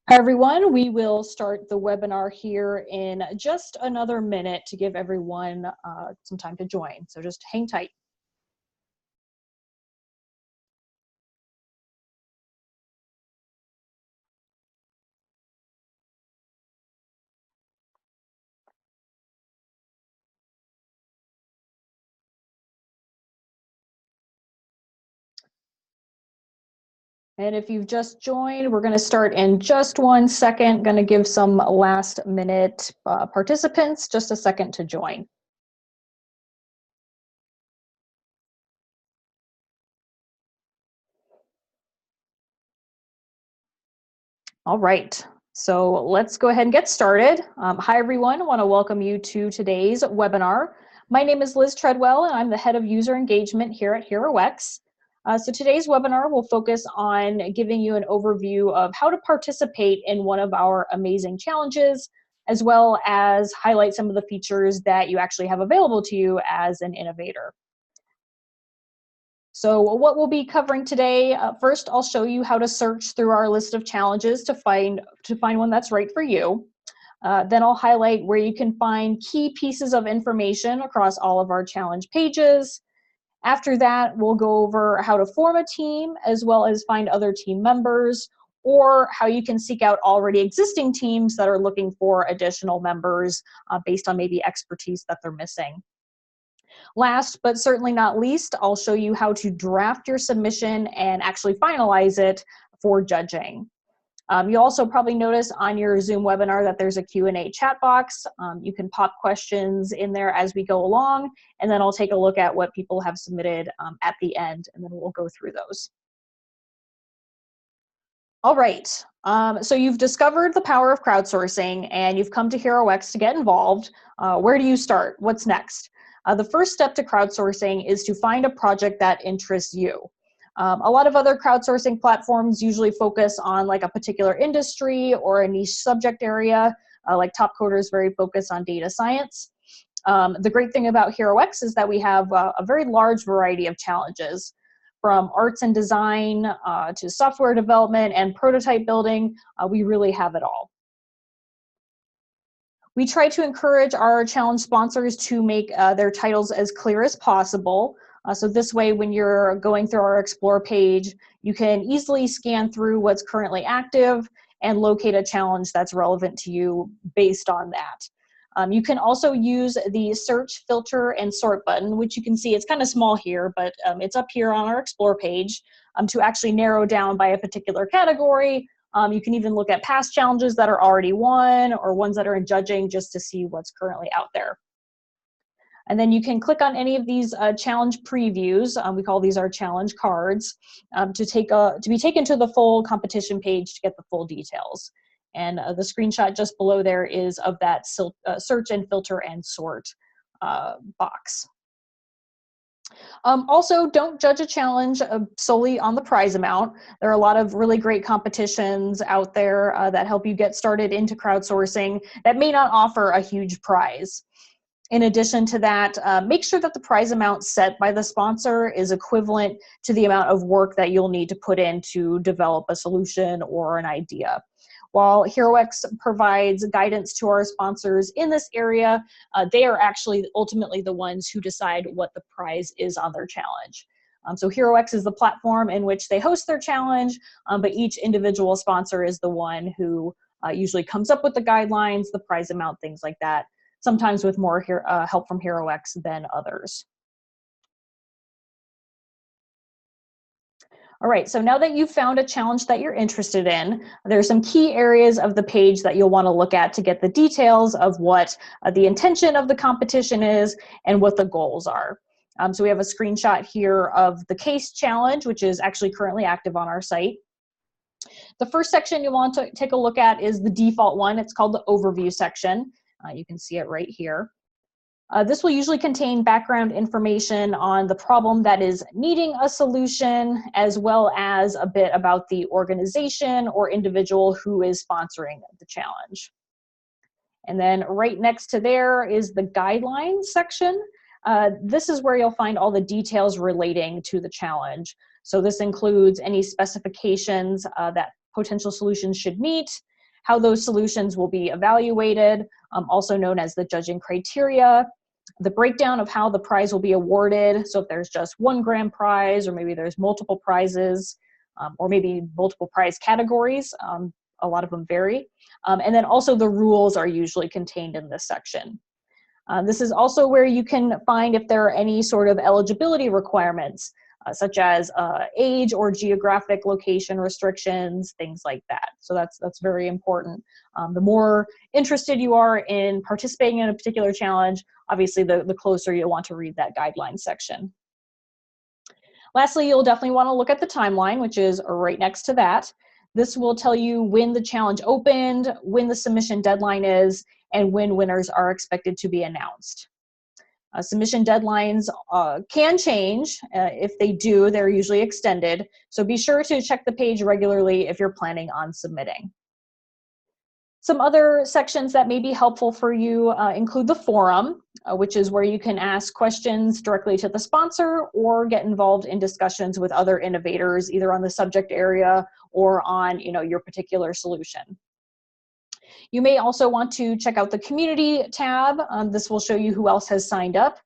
Hi everyone, we will start the webinar here in just another minute to give everyone some time to join, so just hang tight. And if you've just joined, we're going to start in just 1 second. Going to give some last minute participants just a second to join. All right, so let's go ahead and get started. Hi everyone, I want to welcome you to today's webinar. My name is Liz Treadwell and I'm the head of user engagement here at HeroX. So today's webinar will focus on giving you an overview of how to participate in one of our amazing challenges, as well as highlight some of the features that you actually have available to you as an innovator. So what we'll be covering today, first I'll show you how to search through our list of challenges to find one that's right for you. Then I'll highlight where you can find key pieces of information across all of our challenge pages. After that, we'll go over how to form a team, as well as find other team members, or how you can seek out already existing teams that are looking for additional members based on maybe expertise that they're missing. Last, but certainly not least, I'll show you how to draft your submission and actually finalize it for judging. You'll also probably notice on your Zoom webinar that there's a Q&A chat box. You can pop questions in there as we go along, and then I'll take a look at what people have submitted at the end, and then we'll go through those. All right, so you've discovered the power of crowdsourcing and you've come to HeroX to get involved. Where do you start? What's next? The first step to crowdsourcing is to find a project that interests you. A lot of other crowdsourcing platforms usually focus on like a particular industry or a niche subject area, like Top Coder is very focused on data science. The great thing about HeroX is that we have a very large variety of challenges, from arts and design to software development and prototype building. We really have it all. We try to encourage our challenge sponsors to make their titles as clear as possible. So this way, when you're going through our Explore page, you can easily scan through what's currently active and locate a challenge that's relevant to you based on that. You can also use the search, filter, and sort button, which you can see it's kind of small here, but it's up here on our Explore page to actually narrow down by a particular category. You can even look at past challenges that are already won or ones that are in judging just to see what's currently out there. And then you can click on any of these challenge previews. We call these our challenge cards to be taken to the full competition page to get the full details. And the screenshot just below there is of that search and filter and sort box. Also, don't judge a challenge solely on the prize amount. There are a lot of really great competitions out there that help you get started into crowdsourcing that may not offer a huge prize. In addition to that, make sure that the prize amount set by the sponsor is equivalent to the amount of work that you'll need to put in to develop a solution or an idea. While HeroX provides guidance to our sponsors in this area, they are actually ultimately the ones who decide what the prize is on their challenge. So HeroX is the platform in which they host their challenge, but each individual sponsor is the one who usually comes up with the guidelines, the prize amount, things like that, sometimes with more help from HeroX than others. All right, so now that you've found a challenge that you're interested in, there's some key areas of the page that you'll want to look at to get the details of what the intention of the competition is and what the goals are. So we have a screenshot here of the case challenge, which is actually currently active on our site. The first section you want to take a look at is the default one. It's called the overview section. You can see it right here. This will usually contain background information on the problem that is needing a solution, as well as a bit about the organization or individual who is sponsoring the challenge. And then right next to there is the guidelines section. This is where you'll find all the details relating to the challenge. So this includes any specifications that potential solutions should meet, how those solutions will be evaluated, also known as the judging criteria, the breakdown of how the prize will be awarded. So if there's just one grand prize, or maybe there's multiple prizes, or maybe multiple prize categories. A lot of them vary. And then also the rules are usually contained in this section. This is also where you can find if there are any sort of eligibility requirements, such as age or geographic location restrictions, things like that. So that's very important. The more interested you are in participating in a particular challenge, obviously the closer you'll want to read that guideline section. Lastly, you'll definitely want to look at the timeline, which is right next to that. This will tell you when the challenge opened, when the submission deadline is, and when winners are expected to be announced. Submission deadlines can change. If they do, they're usually extended. So be sure to check the page regularly if you're planning on submitting. Some other sections that may be helpful for you include the forum, which is where you can ask questions directly to the sponsor or get involved in discussions with other innovators, either on the subject area or on your particular solution. You may also want to check out the community tab. This will show you who else has signed up.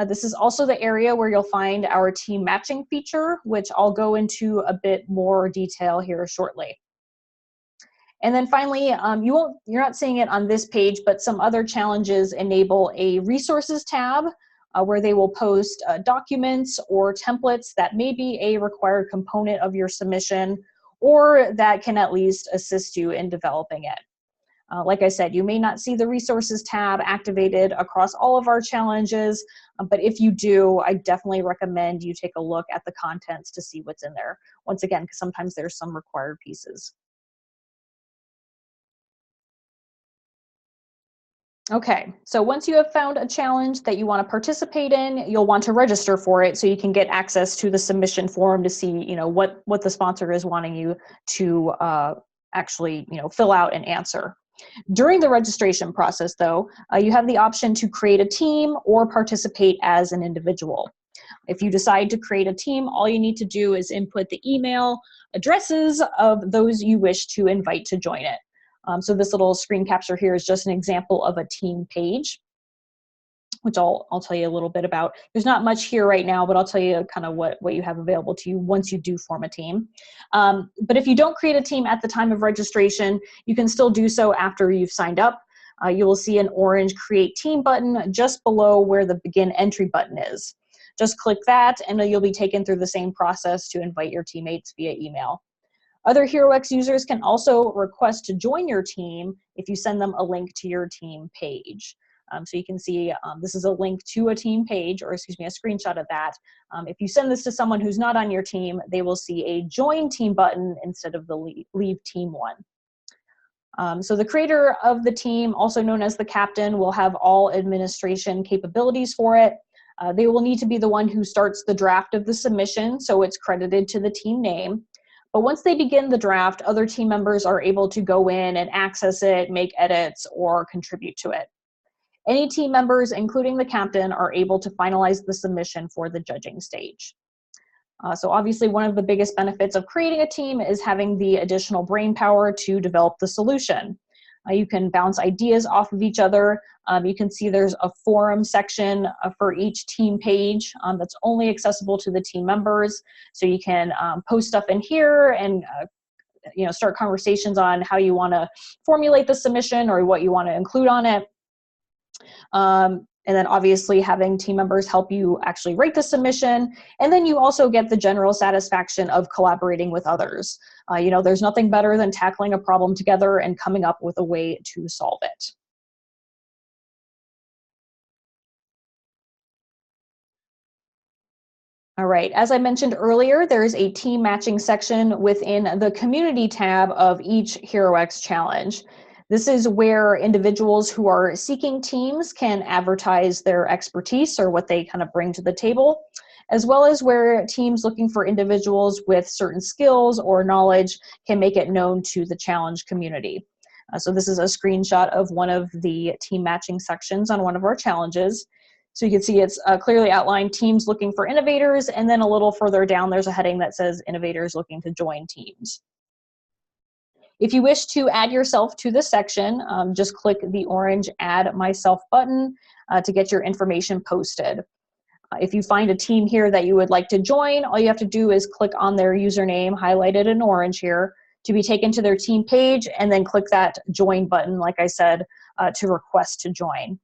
This is also the area where you'll find our team matching feature, which I'll go into a bit more detail here shortly. And then finally, you're not seeing it on this page, but some other challenges enable a resources tab where they will post documents or templates that may be a required component of your submission, or that can at least assist you in developing it. Like I said, you may not see the resources tab activated across all of our challenges, but if you do, I definitely recommend you take a look at the contents to see what's in there. Once again, because sometimes there's some required pieces. Okay, so once you have found a challenge that you want to participate in, you'll want to register for it so you can get access to the submission form to see, what the sponsor is wanting you to actually, fill out and answer. During the registration process, though, you have the option to create a team or participate as an individual. If you decide to create a team, all you need to do is input the email addresses of those you wish to invite to join it. So this little screen capture here is just an example of a team page, which I'll tell you a little bit about. There's not much here right now, but I'll tell you kind of what you have available to you once you do form a team. But if you don't create a team at the time of registration, you can still do so after you've signed up. You will see an orange Create Team button just below where the Begin Entry button is. Just click that, and you'll be taken through the same process to invite your teammates via email. Other HeroX users can also request to join your team if you send them a link to your team page. So you can see this is a link to a team page, or excuse me, a screenshot of that. If you send this to someone who's not on your team, they will see a Join Team button instead of the Leave Team one. So the creator of the team, also known as the captain, will have all administration capabilities for it. They will need to be the one who starts the draft of the submission, so it's credited to the team name. But once they begin the draft, other team members are able to go in and access it, make edits, or contribute to it. Any team members, including the captain, are able to finalize the submission for the judging stage. So obviously one of the biggest benefits of creating a team is having the additional brain power to develop the solution. You can bounce ideas off of each other. You can see there's a forum section for each team page that's only accessible to the team members. So you can post stuff in here and start conversations on how you want to formulate the submission or what you want to include on it. And then obviously having team members help you actually write the submission. And then you also get the general satisfaction of collaborating with others. There's nothing better than tackling a problem together and coming up with a way to solve it. All right, as I mentioned earlier, there is a team matching section within the community tab of each HeroX challenge. This is where individuals who are seeking teams can advertise their expertise or what they kind of bring to the table, as well as where teams looking for individuals with certain skills or knowledge can make it known to the challenge community. So this is a screenshot of one of the team matching sections on one of our challenges. So you can see it's clearly outlined teams looking for innovators, and then a little further down there's a heading that says innovators looking to join teams. If you wish to add yourself to the section, just click the orange Add Myself button to get your information posted. If you find a team here that you would like to join, all you have to do is click on their username highlighted in orange here to be taken to their team page, and then click that join button, like I said, to request to join.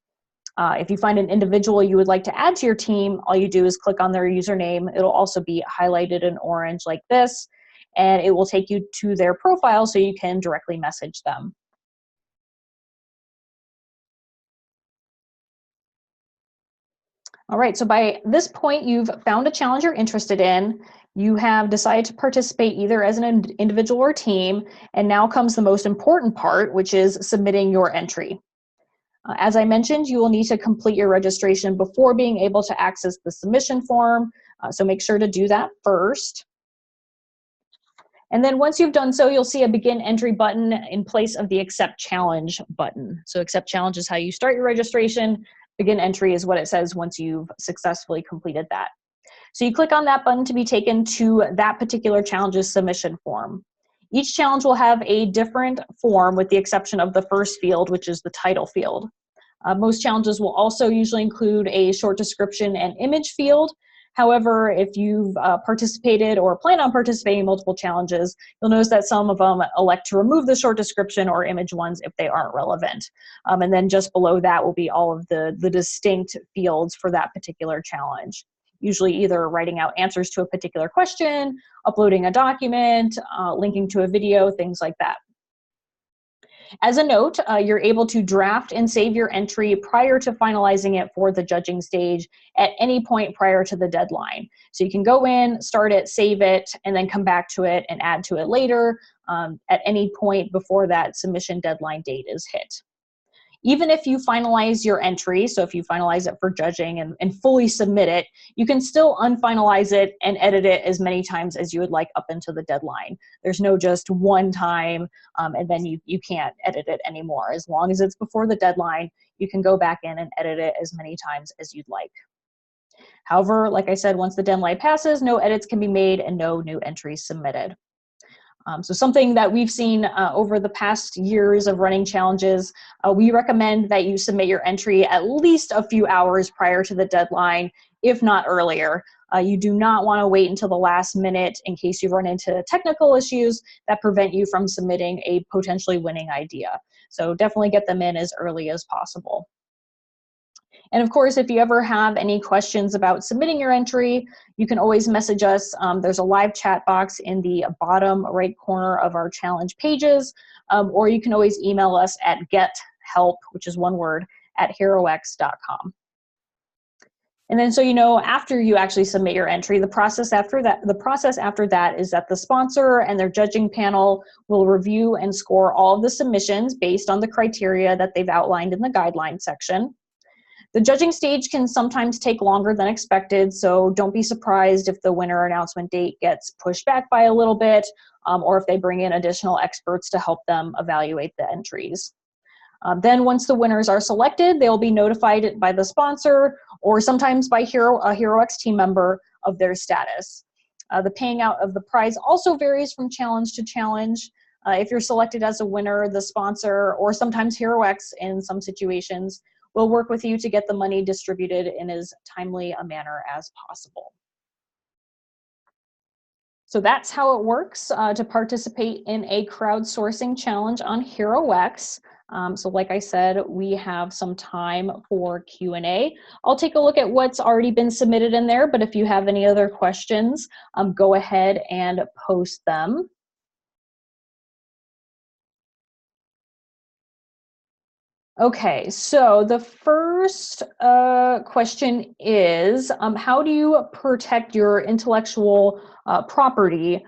If you find an individual you would like to add to your team, all you do is click on their username. It'll also be highlighted in orange like this, and it will take you to their profile so you can directly message them. All right, so by this point, you've found a challenge you're interested in. You have decided to participate either as an individual or team, and now comes the most important part, which is submitting your entry. As I mentioned, you will need to complete your registration before being able to access the submission form, so make sure to do that first. And then once you've done so, you'll see a begin entry button in place of the accept challenge button. So accept challenge is how you start your registration. Begin entry is what it says once you've successfully completed that. So you click on that button to be taken to that particular challenge's submission form. Each challenge will have a different form with the exception of the first field, which is the title field. Most challenges will also usually include a short description and image field. However, if you've participated or plan on participating in multiple challenges, you'll notice that some of them elect to remove the short description or image ones if they aren't relevant. And then just below that will be all of the distinct fields for that particular challenge. Usually either writing out answers to a particular question, uploading a document, linking to a video, things like that. As a note, you're able to draft and save your entry prior to finalizing it for the judging stage at any point prior to the deadline. So you can go in, start it, save it, and then come back to it and add to it later at any point before that submission deadline date is hit. Even if you finalize your entry, so if you finalize it for judging and fully submit it, you can still unfinalize it and edit it as many times as you would like up until the deadline. There's no just one time and then you can't edit it anymore. As long as it's before the deadline, you can go back in and edit it as many times as you'd like. However, like I said, once the deadline passes, no edits can be made and no new entries submitted. So something that we've seen over the past years of running challenges, we recommend that you submit your entry at least a few hours prior to the deadline, if not earlier. You do not want to wait until the last minute in case you run into technical issues that prevent you from submitting a potentially winning idea. So definitely get them in as early as possible. And of course, if you ever have any questions about submitting your entry, you can always message us. There's a live chat box in the bottom right corner of our challenge pages, or you can always email us at gethelp, which is one word, at HeroX.com. And then, so you know, after you actually submit your entry, the process after that is that the sponsor and their judging panel will review and score all of the submissions based on the criteria that they've outlined in the guidelines section. The judging stage can sometimes take longer than expected, so don't be surprised if the winner announcement date gets pushed back by a little bit, or if they bring in additional experts to help them evaluate the entries. Then once the winners are selected, they'll be notified by the sponsor or sometimes by a HeroX team member of their status. The paying out of the prize also varies from challenge to challenge. If you're selected as a winner, the sponsor, or sometimes HeroX in some situations, will work with you to get the money distributed in as timely a manner as possible. So that's how it works to participate in a crowdsourcing challenge on HeroX. So like I said, we have some time for Q&A. I'll take a look at what's already been submitted in there, but if you have any other questions, go ahead and post them. Okay, so the first question is, how do you protect your intellectual property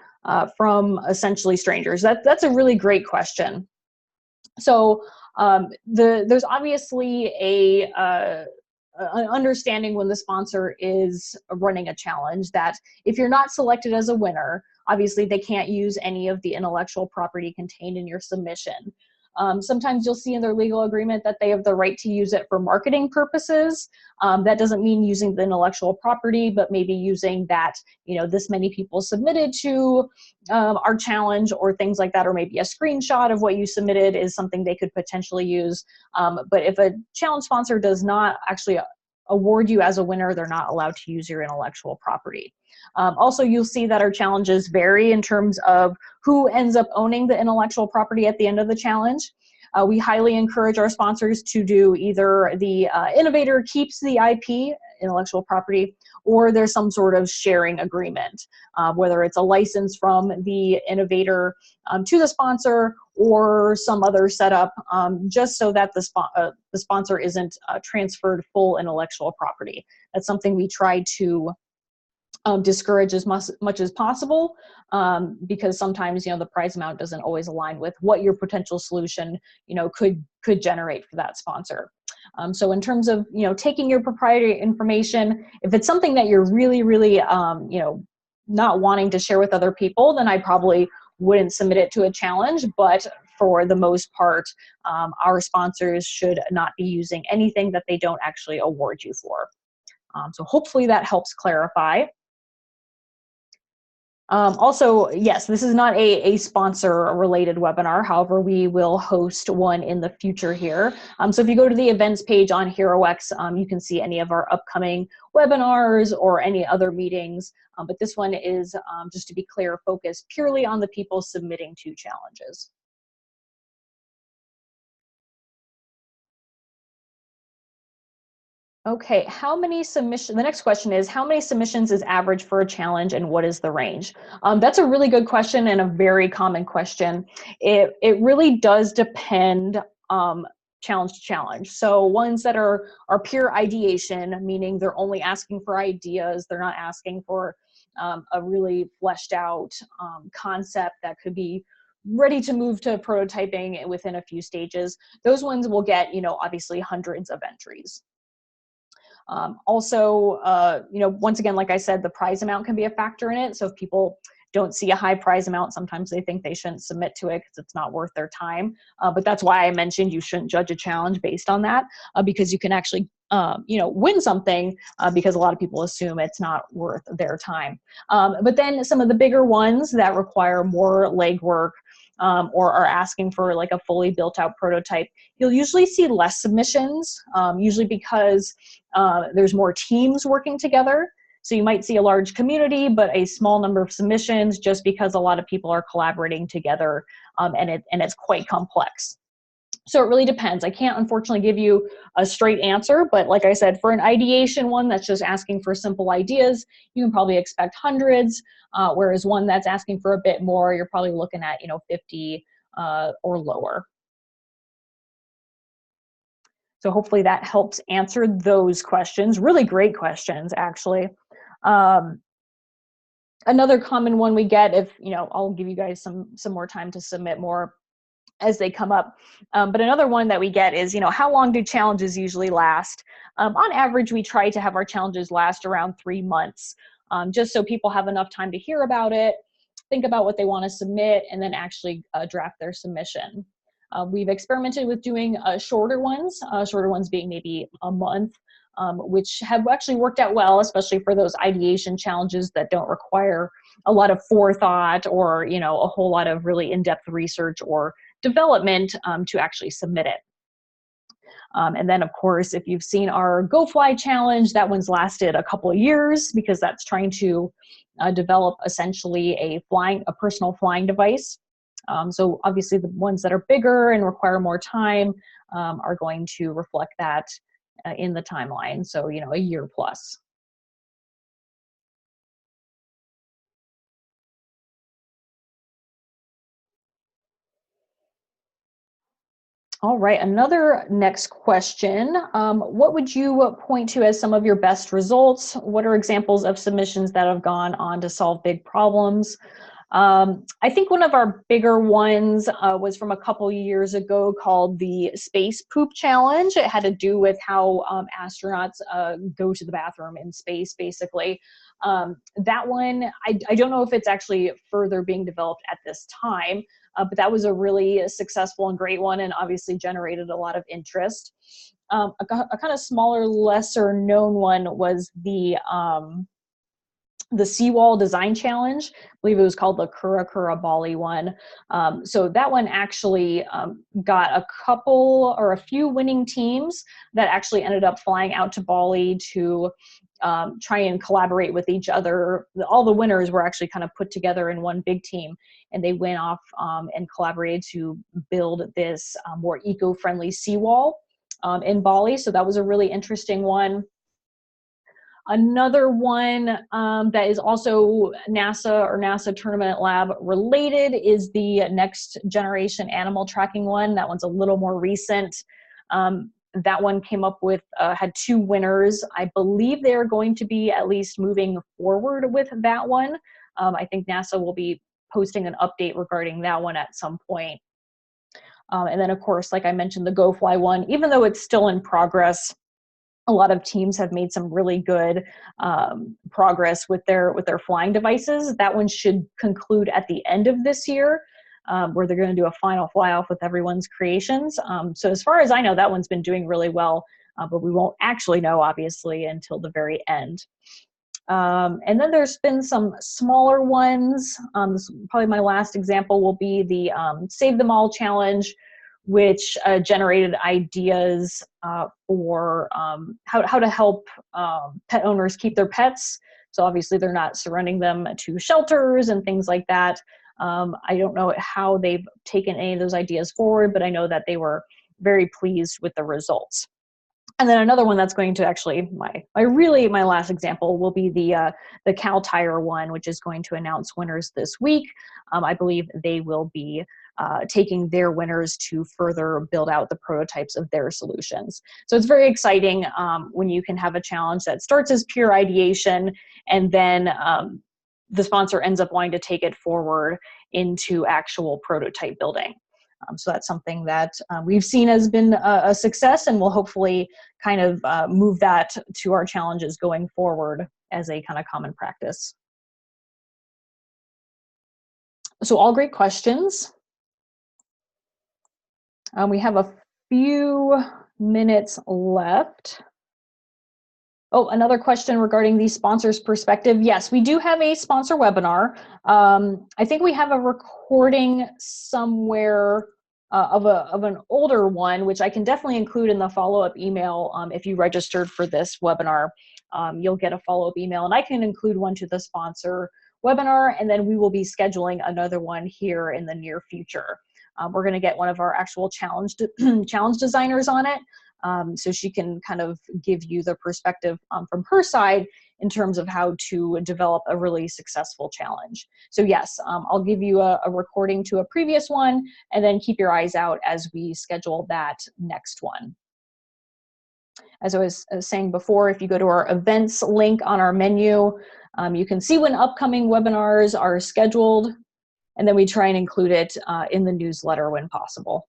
from essentially strangers? That's a really great question. So there's obviously an understanding when the sponsor is running a challenge that if you're not selected as a winner, obviously they can't use any of the intellectual property contained in your submission. Sometimes you'll see in their legal agreement that they have the right to use it for marketing purposes. That doesn't mean using the intellectual property, but maybe using that, this many people submitted to our challenge or things like that, or maybe a screenshot of what you submitted is something they could potentially use. But if a challenge sponsor does not actually award you as a winner, they're not allowed to use your intellectual property. Also, you'll see that our challenges vary in terms of who ends up owning the intellectual property at the end of the challenge. We highly encourage our sponsors to do either the innovator keeps the IP, intellectual property, or there's some sort of sharing agreement, whether it's a license from the innovator to the sponsor or some other setup, just so that the sponsor isn't transferred full intellectual property. That's something we try to discourage as much as possible, because sometimes the prize amount doesn't always align with what your potential solution could generate for that sponsor. So in terms of taking your proprietary information, if it's something that you're really not wanting to share with other people, then I probably wouldn't submit it to a challenge. But for the most part, our sponsors should not be using anything that they don't actually award you for. So hopefully that helps clarify. Also, yes, this is not a sponsor-related webinar. However, we will host one in the future here. So if you go to the events page on HeroX, you can see any of our upcoming webinars or any other meetings. But this one is, just to be clear, focused purely on the people submitting to challenges. Okay, how many submissions? The next question is, how many submissions is average for a challenge and what is the range? That's a really good question and a very common question. It really does depend challenge to challenge. So ones that are pure ideation, meaning they're only asking for ideas, they're not asking for a really fleshed out concept that could be ready to move to prototyping within a few stages. Those ones will get, obviously hundreds of entries. Also, once again, like I said, the prize amount can be a factor in it. So if people don't see a high prize amount, sometimes they think they shouldn't submit to it because it's not worth their time. But that's why I mentioned you shouldn't judge a challenge based on that, because you can actually, win something because a lot of people assume it's not worth their time. But then some of the bigger ones that require more legwork, or are asking for like a fully built out prototype, you'll usually see less submissions, usually because there's more teams working together. So you might see a large community, but a small number of submissions just because a lot of people are collaborating together, and it's quite complex. So it really depends. I can't unfortunately give you a straight answer, but like I said, for an ideation one that's just asking for simple ideas, you can probably expect hundreds, whereas one that's asking for a bit more, you're probably looking at 50 or lower. So hopefully that helps answer those questions. Really great questions, actually. Another common one we get, if I'll give you guys some more time to submit more as they come up. But another one that we get is, how long do challenges usually last? On average, we try to have our challenges last around 3 months, just so people have enough time to hear about it, think about what they want to submit, and then actually draft their submission. We've experimented with doing shorter ones being maybe a month, which have actually worked out well, especially for those ideation challenges that don't require a lot of forethought or, a whole lot of really in-depth research or development to actually submit it. And then, of course, if you've seen our Go Fly challenge, that one's lasted a couple of years because that's trying to develop essentially a personal flying device. So obviously the ones that are bigger and require more time are going to reflect that in the timeline. So, a year plus. All right, another next question. What would you point to as some of your best results? What are examples of submissions that have gone on to solve big problems? I think one of our bigger ones was from a couple years ago called the Space Poop Challenge. It had to do with how astronauts go to the bathroom in space, basically. That one, I don't know if it's actually further being developed at this time, but that was a really successful and great one, and obviously generated a lot of interest. A kind of smaller, lesser known one was the seawall design challenge. I believe it was called the Kura Kura Bali one. So that one actually got a couple or a few winning teams that actually ended up flying out to Bali to try and collaborate with each other. All the winners were actually kind of put together in one big team, and they went off and collaborated to build this more eco-friendly seawall in Bali. So that was a really interesting one. Another one that is also NASA or NASA Tournament Lab related is the Next Generation Animal Tracking one. That one's a little more recent. That one came up with, had two winners. I believe they're going to be at least moving forward with that one. I think NASA will be posting an update regarding that one at some point. And then, of course, like I mentioned, the Go Fly one, even though it's still in progress, a lot of teams have made some really good progress with their flying devices. That one should conclude at the end of this year, where they're going to do a final fly off with everyone's creations. So as far as I know, that one's been doing really well, but we won't actually know, obviously, until the very end. And then there's been some smaller ones. Probably my last example will be the Save Them All Challenge, which generated ideas for how to help pet owners keep their pets. So obviously they're not surrendering them to shelters and things like that. I don't know how they've taken any of those ideas forward, but I know that they were very pleased with the results. And then another one that's going to actually, my last example will be the Cal Tire one, which is going to announce winners this week. I believe they will be taking their winners to further build out the prototypes of their solutions. So it's very exciting when you can have a challenge that starts as pure ideation, and then the sponsor ends up wanting to take it forward into actual prototype building. So that's something that we've seen has been a success, and we'll hopefully kind of move that to our challenges going forward as a kind of common practice. So all great questions. We have a few minutes left. Oh, another question regarding the sponsor's perspective. Yes, we do have a sponsor webinar. I think we have a recording somewhere of an older one, which I can definitely include in the follow-up email. If you registered for this webinar, you'll get a follow-up email, and I can include one to the sponsor webinar, and then we will be scheduling another one here in the near future. We're going to get one of our actual challenge designers on it. So she can kind of give you the perspective from her side in terms of how to develop a really successful challenge. So yes, I'll give you a recording to a previous one, and then keep your eyes out as we schedule that next one. As I was saying before, if you go to our events link on our menu, you can see when upcoming webinars are scheduled, and then we try and include it in the newsletter when possible.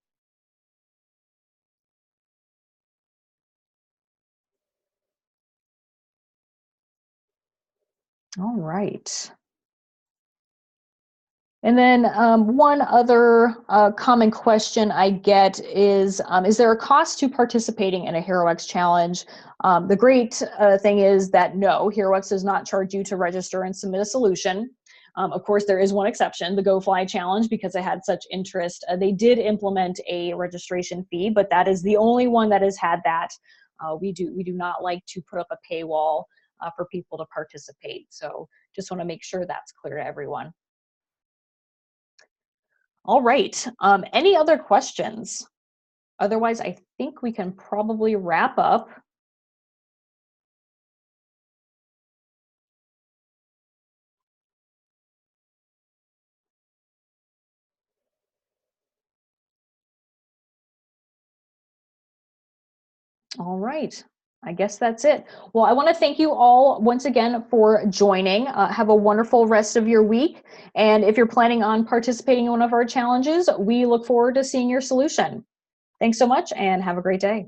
All right. And then one other common question I get is there a cost to participating in a HeroX challenge? The great thing is that no, HeroX does not charge you to register and submit a solution. Of course, there is one exception, the Go Fly Challenge, because I had such interest. They did implement a registration fee, but that is the only one that has had that. We do not like to put up a paywall for people to participate. So just want to make sure that's clear to everyone. All right. Any other questions? Otherwise, I think we can probably wrap up. All right. I guess that's it. Well, I want to thank you all once again for joining. Have a wonderful rest of your week. And if you're planning on participating in one of our challenges, we look forward to seeing your solution. Thanks so much and have a great day.